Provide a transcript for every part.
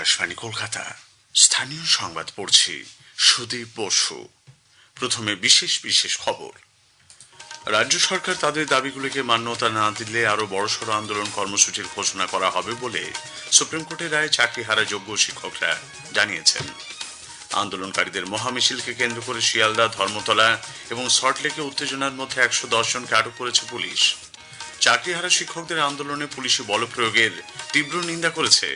আকাশবাণী কলকাতা স্থানীয় সংবাদ পড়ছি সুদীপ বসু। প্রথমে বিশেষ বিশেষ খবর। রাজ্য সরকার তাদের দাবিগুলিকে মান্যতা না দিলে আরো বড়সড় আন্দোলন কর্মসূচির ঘোষণা করা হবে বলে সুপ্রিম কোর্টের রায়ে চাকরিহারা যোগ্য শিক্ষকরা জানিয়েছেন। আন্দোলনকারীদের মহামিছিলকে কেন্দ্র করে শিয়ালদা, ধর্মতলা এবং সল্টলেকে উত্তেজনার মধ্যে 110 জনকে আটক করেছে পুলিশ। চাকরিহারা শিক্ষকদের আন্দোলনে পুলিশি বলপ্রয়োগের তীব্র নিন্দা করেছে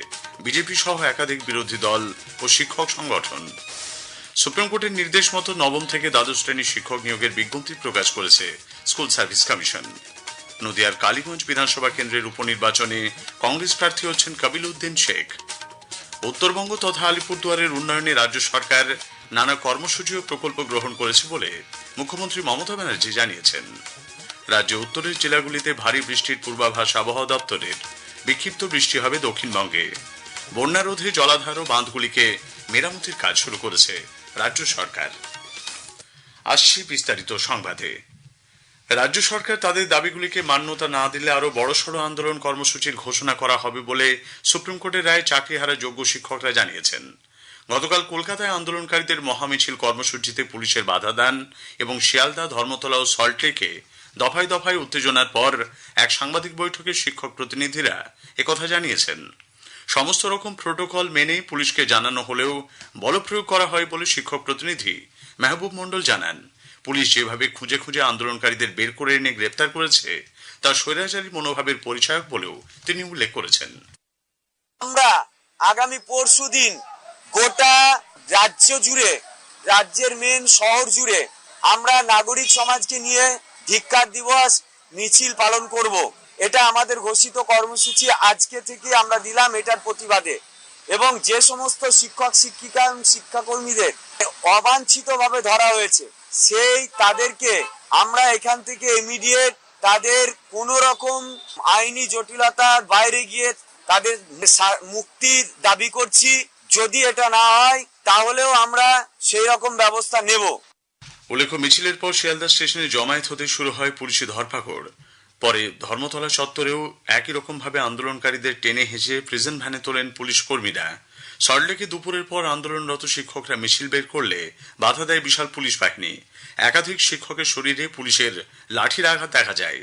বিজেপি সহ একাধিক বিরোধী দল ও শিক্ষক সংগঠন। সুপ্রিম কোর্টের নির্দেশ মতো নবম থেকে দ্বাদশ শ্রেণীর শিক্ষক নিয়োগের বিজ্ঞপ্তি প্রকাশ করেছে স্কুল সার্ভিস কমিশন। নদিয়ার কালীগঞ্জ বিধানসভা কেন্দ্রের উপনির্বাচনে কংগ্রেস প্রার্থী হচ্ছেন কবিল উদ্দিন শেখ। উত্তরবঙ্গ তথা আলিপুরদুয়ারের উন্নয়নে রাজ্য সরকার নানা কর্মসূচি ও প্রকল্প গ্রহণ করেছে বলে মুখ্যমন্ত্রী মমতা ব্যানার্জি জানিয়েছেন। রাজ্যে উত্তরের জেলাগুলিতে ভারী বৃষ্টির পূর্বাভাস আবহাওয়া দপ্তরের। বিক্ষিপ্ত বৃষ্টি হবে দক্ষিণবঙ্গে। বন্যা রোধে জলাধার ও বাঁধগুলিকে মেরামতির কাজ শুরু করেছে রাজ্য সরকার। আসছি বিস্তারিত সংবাদে। রাজ্য সরকার তাদের দাবিগুলিকে মান্যতা না দিলে আরো বড়সড় আন্দোলন কর্মসূচির ঘোষণা করা হবে বলে সুপ্রিম কোর্টের রায়ে চাকরিহারা যোগ্য শিক্ষকরা জানিয়েছেন। গতকাল কলকাতায় আন্দোলনকারীদের মহামিছিল কর্মসূচিতে পুলিশের বাধা দান এবং শিয়ালদা, ধর্মতলা ও সল্টলেকে দফায় দফায় উত্তেজনার পর এক সাংবাদিক বৈঠকে শিক্ষক প্রতিনিধিরা একথা জানিয়েছেন। সমস্ত রকম প্রোটোকল মেনে পুলিশকে জানানো হলেও বলপ্রয়োগ করা হয় বলে শিক্ষক প্রতিনিধি মেহবুব মন্ডল জানান। পুলিশ যেভাবে খুঁজে খুঁজে আন্দোলনকারীদের বের করে এনে গ্রেপ্তার করেছে তা স্বৈরাচারী মনোভাবের পরিচায়ক বলেও তিনি উল্লেখ করেছেন। আমরা আগামী পরশুদিন গোটা রাজ্য জুড়ে, রাজ্যের মেন শহর জুড়ে আমরা নাগরিক সমাজকে নিয়ে ধিক্কার দিবস মিছিল পালন করব। এটা আমাদের ঘোষিত কর্মসূচি আজকে থেকে আমরা দিলাম এটার প্রতিবাদে। এবং যে সমস্ত শিক্ষক, শিক্ষিকা, শিক্ষাকর্মীদের অবাঞ্ছিতভাবে ধরা হয়েছে সেই তাদেরকে আমরা এখান থেকে ইমিডিয়েট তাদের কোন রকম আইনি জটিলতার বাইরে গিয়ে তাদের মুক্তির দাবি করছি। যদি এটা না হয় তাহলেও আমরা সেই রকম ব্যবস্থা নেব। উল্লেখ্য, মিছিলের পর শিয়ালদা স্টেশনে জমায়েত হতে শুরু হয় পুলিশি ধরপাকড়। পরে ধর্মতলা চত্বরেও একই রকম ভাবে আন্দোলনকারীদের টেনে হেঁচে প্রিজন ভ্যানে তোলেন পুলিশ কর্মীরা। সল্টলেকে দুপুরের পর আন্দোলনরত শিক্ষকরা মিছিল বের করলে বাধা দেয় বিশাল পুলিশ বাহিনী। একাধিক শিক্ষকের শরীরে পুলিশের লাঠির আঘাত দেখা যায়।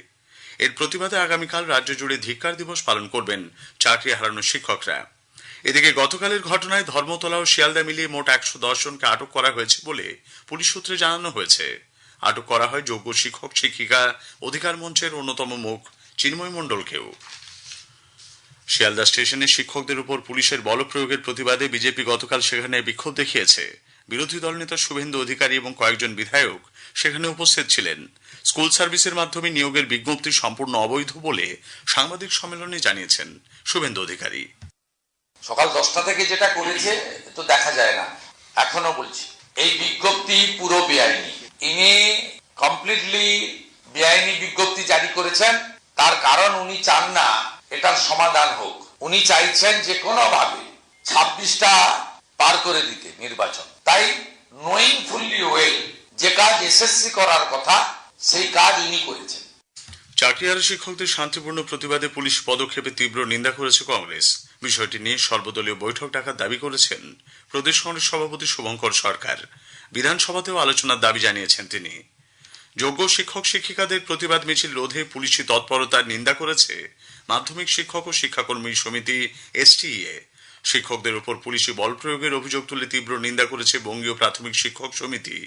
এর প্রতিবাদে আগামীকাল রাজ্য জুড়ে ধিক্কার দিবস পালন করবেন চাকরি হারানো শিক্ষকরা। এদিকে গতকালের ঘটনায় ধর্মতলা ও শিয়ালদা মিলিয়ে মোট 110 জনকে আটক করা হয়েছে বলে পুলিশ সূত্রে জানানো হয়েছে। আটক করা হয় যোগ্য শিক্ষক, শিক্ষিকা অধিকার মঞ্চের অন্যতম মুখ চিন্ময় মণ্ডলকেও। শিয়ালদা স্টেশনে শিক্ষকদের উপর পুলিশের বলপ্রয়োগের প্রতিবাদে বিজেপি গতকাল সেখানে বিক্ষোভ দেখিয়েছে। বিরোধী দলনেতা শুভেন্দু অধিকারী এবং কয়েকজন বিধায়ক সেখানে উপস্থিত ছিলেন। স্কুল সার্ভিসের মাধ্যমে নিয়োগের বিজ্ঞপ্তি সম্পূর্ণ অবৈধ বলে সাংবাদিক সম্মেলনে জানিয়েছেন শুভেন্দু অধিকারী। সকাল 10টা থেকে যেটা করেছে তো দেখা যায় না। এখনো বলছি এই বিজ্ঞপ্তি পুরো বেআইনি। ইনি কমপ্লিটলি বেআইনি বিজ্ঞপ্তি জারি করেছেন। তার কারণ উনি চান না এটার সমাধান হোক। উনি চাইছেন যে কোনো ভাবে 26টা পার করে দিতে নির্বাচন। তাই নোয়িং ফুললি ওয়েল যে কাজ এসএসসি করার কথা সেই কাজ উনি করেছেন। চাকরিহারা শিক্ষকদের শান্তিপূর্ণ প্রতিবাদে পুলিশ পদক্ষেপে তীব্র নিন্দা করেছে কংগ্রেস। বিষয়টি নিয়ে সর্বদলীয় বৈঠক ডাকার দাবি করেছেন প্রদেশ কংগ্রেস সভাপতি শুভঙ্কর সরকার। বিধানসভাতেও আলোচনার দাবি জানিয়েছেন তিনি। যোগ্য শিক্ষক শিক্ষিকাদের প্রতিবাদ মিছিল রোধে পুলিশি তৎপরতার নিন্দা করেছে মাধ্যমিক শিক্ষক ও শিক্ষাকর্মী সমিতি STEA। শিক্ষকদের উপর পুলিশি বল প্রয়োগের অভিযোগ তুলে তীব্র নিন্দা করেছে বঙ্গীয় প্রাথমিক শিক্ষক সমিতি।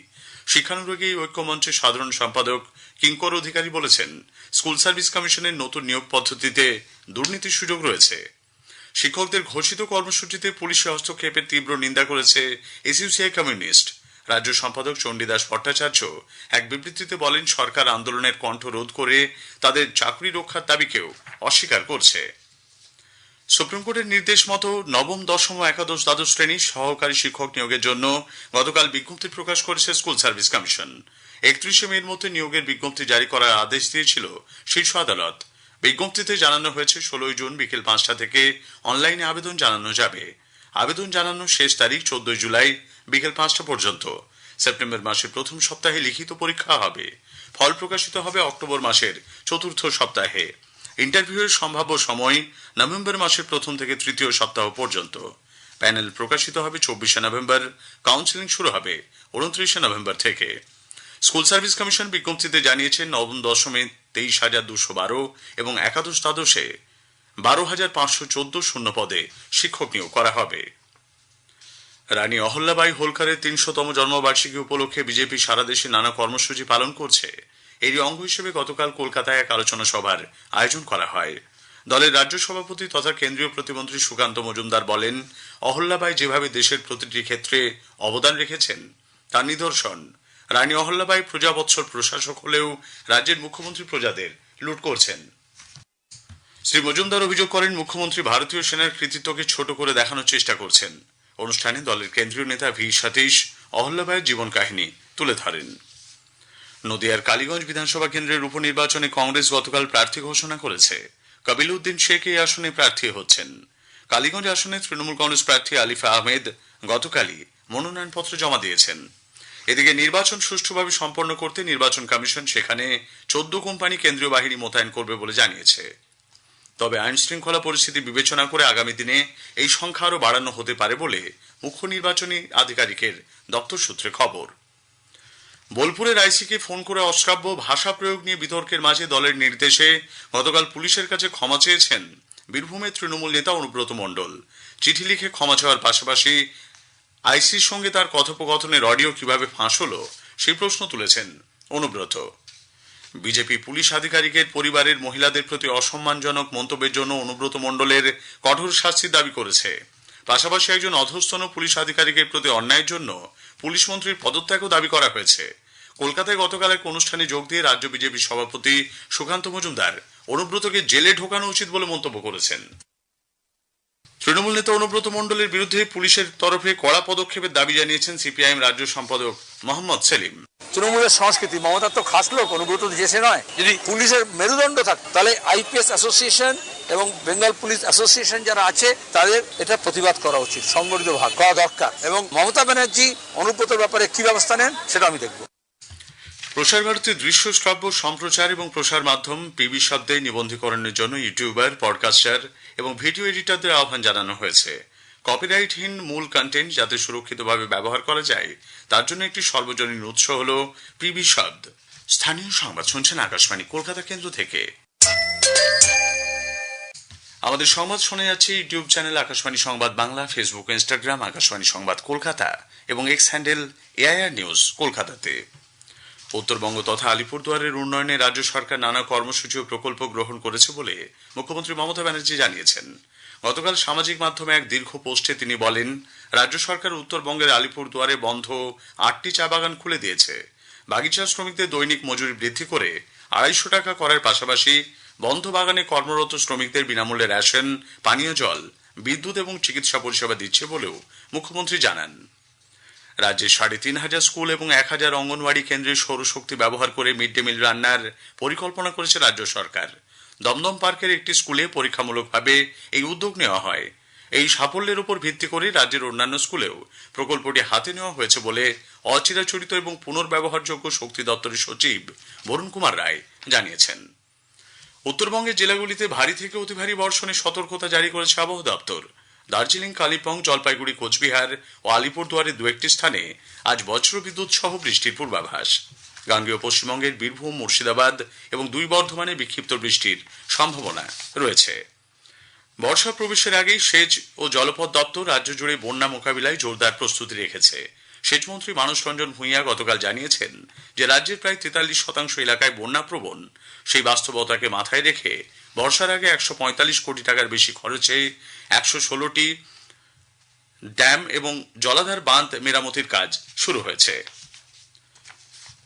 শিক্ষানুরাগী ঐক্যমঞ্চের সাধারণ সম্পাদক কিঙ্কর অধিকারী বলেছেন, স্কুল সার্ভিস কমিশনের নতুন নিয়োগ পদ্ধতিতে দুর্নীতির সুযোগ রয়েছে। শিক্ষকদের ঘোষিত কর্মসূচিতে পুলিশি হস্তক্ষেপের তীব্র নিন্দা করেছে SUCI কমিউনিস্ট। রাজ্য সম্পাদক চণ্ডীদাস ভট্টাচার্য এক বিবৃতিতে বলেন, সরকার আন্দোলনের কণ্ঠ রোধ করে তাদের চাকরি রক্ষার দাবিকেও অস্বীকার করছে। সুপ্রিম কোর্টের নির্দেশ মতো নবম, দশম ও একাদশ, দ্বাদশ শ্রেণীর সহকারী শিক্ষক নিয়োগের জন্য গতকাল বিজ্ঞপ্তি প্রকাশ করেছে স্কুল সার্ভিস কমিশন। 31শে মের মধ্যে নিয়োগের বিজ্ঞপ্তি জারি করার আদেশ দিয়েছিল শীর্ষ আদালত। বিজ্ঞপ্তিতে জানানো হয়েছে 16 জুন বিকেল 5টা থেকে অনলাইনে আবেদন জানানো যাবে। আবেদন জানানোর শেষ তারিখ 14 জুলাই বিকেল 5টা পর্যন্ত। সেপ্টেম্বর মাসের প্রথম সপ্তাহে লিখিত পরীক্ষা হবে। ফল প্রকাশিত হবে অক্টোবর মাসের চতুর্থ সপ্তাহে। ইন্টারভিউয়ের সম্ভাব্য সময় নভেম্বর মাসের প্রথম থেকে তৃতীয় সপ্তাহ পর্যন্ত। প্যানেল প্রকাশিত হবে 24শে নভেম্বর। কাউন্সেলিং শুরু হবে 29শে নভেম্বর থেকে। স্কুল সার্ভিস কমিশন বিজ্ঞপ্তিতে জানিয়েছে নবম দশমে 23,212 এবং একাদশ দ্বাদশে 12,514 শূন্য পদে শিক্ষক নিয়োগ করা হবে। রানী অহল্যাবাই হোলকারের 300তম জন্মবার্ষিকী উপলক্ষে বিজেপি সারা দেশে নানা কর্মসূচি পালন করছে। এরই অঙ্গ হিসেবে গতকাল কলকাতায় এক আলোচনা সভার আয়োজন করা হয়। দলের রাজ্য সভাপতি তথা কেন্দ্রীয় প্রতিমন্ত্রী সুকান্ত মজুমদার বলেন, অহল্যাবাই যেভাবে দেশের প্রতিটি ক্ষেত্রে অবদান রেখেছেন তার নিদর্শন। রানী অহল্যাবাই প্রজাবৎসল প্রশাসক হলেও রাজ্যের মুখ্যমন্ত্রী প্রজাদের লুট করছেন। শ্রী মজুমদার অভিযোগ করেন, মুখ্যমন্ত্রী ভারতীয় সেনার কৃতিত্বকে ছোট করে দেখানোর চেষ্টা করছেন। অনুষ্ঠানে দলের কেন্দ্রীয় নেতা ভি সতীশ অহল্যাবাইয়ের জীবন কাহিনী তুলে ধরেন। নদিয়ার কালীগঞ্জ বিধানসভা কেন্দ্রের উপনির্বাচনে কংগ্রেস গতকাল প্রার্থী ঘোষণা করেছে। কবিল উদ্দিন শেখ এই আসনে প্রার্থী হচ্ছেন। কালীগঞ্জ আসনে তৃণমূল কংগ্রেস প্রার্থী আলিফা আহমেদ গতকালই মনোনয়নপত্র জমা দিয়েছেন। এদিকে নির্বাচন সুষ্ঠুভাবে সম্পন্ন করতে নির্বাচন কমিশন সেখানে 14 কোম্পানি কেন্দ্রীয় বাহিনী মোতায়েন করবে বলে জানিয়েছে। তবে আইন শৃঙ্খলা পরিস্থিতি বিবেচনা করে আগামী দিনে এই সংখ্যা আরও বাড়ানো হতে পারে বলে মুখ্য নির্বাচনী আধিকারিকের দপ্তর সূত্রে খবর। বোলপুরের আইসিকে ফোন করে অশ্রাব্য ভাষা প্রয়োগ নিয়ে বিতর্কের মাঝে দলের নির্দেশে গতকাল পুলিশের কাছে ক্ষমা চেয়েছেন বীরভূমের তৃণমূল নেতা অনুব্রত মণ্ডল। চিঠি লিখে ক্ষমা চাওয়ার পাশাপাশি আইসির সঙ্গে তার কথোপকথনের অডিও কিভাবে ফাঁস হলো সেই প্রশ্ন তুলেছেন অনুব্রত। বিজেপি পুলিশ আধিকারিকের পরিবারের মহিলাদের প্রতি অসম্মানজনক মন্তব্যের জন্য অনুব্রত মণ্ডলের কঠোর শাস্তির দাবি করেছে। পাশাপাশি একজন অধস্তন পুলিশ আধিকারিকের প্রতি অন্যায়ের জন্য পুলিশ মন্ত্রীর পদত্যাগও দাবি করা হয়েছে। কলকাতায় গতকাল এক অনুষ্ঠানে যোগ দিয়ে রাজ্য বিজেপি সভাপতি সুকান্ত মজুমদার অনুব্রতকে জেলে ঢোকানো উচিত বলে মন্তব্য করেছেন। তৃণমূল নেতা অনুব্রত মণ্ডলের বিরুদ্ধে পুলিশের তরফে কড়া পদক্ষেপের দাবি জানিয়েছেন সিপিআইএম রাজ্য সম্পাদক মোহাম্মদ সেলিম। তৃণমূলের সংস্কৃতি, মমতার তো খাস লোক, অনুব্রত দেশে নয়। যদি পুলিশের মেরুদণ্ড থাকে তাহলে আইপিএস অ্যাসোসিয়েশন এবং বেঙ্গল পুলিশ অ্যাসোসিয়েশন যারা আছে তাদের এটা প্রতিবাদ করা উচিত, সংগঠিত ভাগ করা দরকার। এবং মমতা ব্যানার্জি অনুব্রতের ব্যাপারে কি ব্যবস্থা নেন সেটা আমি দেখব। প্রসার ভারতীর দৃশ্য শ্রাব্য সম্প্রচার এবং প্রসার মাধ্যম পিবি শব্দে নিবন্ধীকরণের জন্য ইউটিউবার, পডকাস্টার এবং ভিডিও এডিটরদের আহ্বান জানানো হয়েছে। কপিরাইটহীন মূল কন্টেন্ট যাতে সুরক্ষিতভাবে ব্যবহার করা যায় তার জন্য একটি সর্বজনীন উৎস হল পিবি শব্দ। স্থানীয় সংবাদ শুনছেন আকাশবাণী কলকাতা কেন্দ্র থেকে। আমাদের সংবাদ শোনা যাচ্ছে ইউটিউব চ্যানেল আকাশবাণী সংবাদ বাংলা, ফেসবুক, ইনস্টাগ্রাম আকাশবাণী সংবাদ কলকাতা এবং এক্স হ্যান্ডেল এআইআর নিউজ কলকাতাতে। উত্তরবঙ্গ তথা আলিপুরদুয়ারের উন্নয়নে রাজ্য সরকার নানা কর্মসূচি ও প্রকল্প গ্রহণ করেছে বলে মুখ্যমন্ত্রী মমতা ব্যানার্জি জানিয়েছেন। গতকাল সামাজিক মাধ্যমে এক দীর্ঘ পোস্টে তিনি বলেন, রাজ্য সরকার উত্তরবঙ্গের আলিপুরদুয়ারে বন্ধ 8টি চা বাগান খুলে দিয়েছে। বাগিচা শ্রমিকদের দৈনিক মজুরি বৃদ্ধি করে 250 টাকা করার পাশাপাশি বন্ধ বাগানে কর্মরত শ্রমিকদের বিনামূল্যে রেশন, পানীয় জল, বিদ্যুৎ এবং চিকিৎসা পরিষেবা দিচ্ছে বলেও মুখ্যমন্ত্রী জানান। রাজ্যের 3,500 স্কুল এবং 1000 অঙ্গনওয়াড়ি কেন্দ্রে সৌরশক্তি ব্যবহার করে মিড ডে মিল রান্নার পরিকল্পনা করেছে রাজ্য সরকার। দমদম পার্কের একটি স্কুলে পরীক্ষামূলকভাবে এই উদ্যোগ নেওয়া হয়। এই সাফল্যের উপর ভিত্তি করে রাজ্যের অন্যান্য স্কুলেও প্রকল্পটি হাতে নেওয়া হয়েছে বলে অচিরাচরিত এবং পুনর্ব্যবহারযোগ্য শক্তি দপ্তরের সচিব বরুণ কুমার রায় জানিয়েছেন। উত্তরবঙ্গের জেলাগুলিতে ভারী থেকে অতি ভারী বর্ষণের সতর্কতা জারি করেছে আবহাওয়া দপ্তর। দার্জিলিং, কালিম্পং, জলপাইগুড়ি, কোচবিহার ও আলিপুরদুয়ারের 2-1টি স্থানে আজ বজ্রবিদ্যুৎ সহ বৃষ্টির পূর্বাভাস। গাঙ্গেয় পশ্চিমবঙ্গের বীরভূম, মুর্শিদাবাদ এবং 2 বর্ধমানে বিক্ষিপ্ত বৃষ্টির সম্ভাবনা রয়েছে। বর্ষা প্রবেশের আগেই সেচ ও জলপথ দপ্তর রাজ্য জুড়ে বন্যা মোকাবিলায় জোরদার প্রস্তুতি রেখেছে। সেচমন্ত্রী মানস রঞ্জন ভূঁইয়া গতকাল জানিয়েছেন যে রাজ্যের প্রায় 43% এলাকায় বন্যাপ্রবণ। সেই বাস্তবতাকে মাথায় রেখে বর্ষার আগে 145 কোটি টাকার বেশি খরচে 116টি ড্যাম এবং জলাধার বাঁধ মেরামতির কাজ শুরু হয়েছে।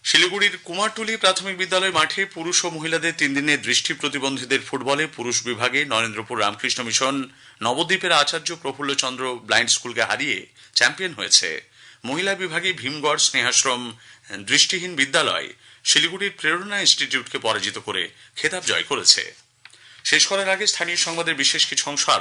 শিলিগুড়ির কুমারটুলি প্রাথমিক বিদ্যালয় মাঠে পুরুষ ও মহিলাদের 3 দিনের দৃষ্টি প্রতিবন্ধীদের ফুটবলে পুরুষ বিভাগে নরেন্দ্রপুর রামকৃষ্ণ মিশন নবদ্বীপের আচার্য প্রফুল্লচন্দ্র ব্লাইন্ড স্কুলকে হারিয়ে চ্যাম্পিয়ন হয়েছে। মহিলা বিভাগে ভীমগড় স্নেহাশ্রম দৃষ্টিহীন বিদ্যালয় শিলিগুড়ির প্রেরণা ইনস্টিটিউটকে পরাজিত করে খেতাব জয় করেছে। শেষ করার আগে স্থানীয় সংবাদের বিশেষ কিছু অংশ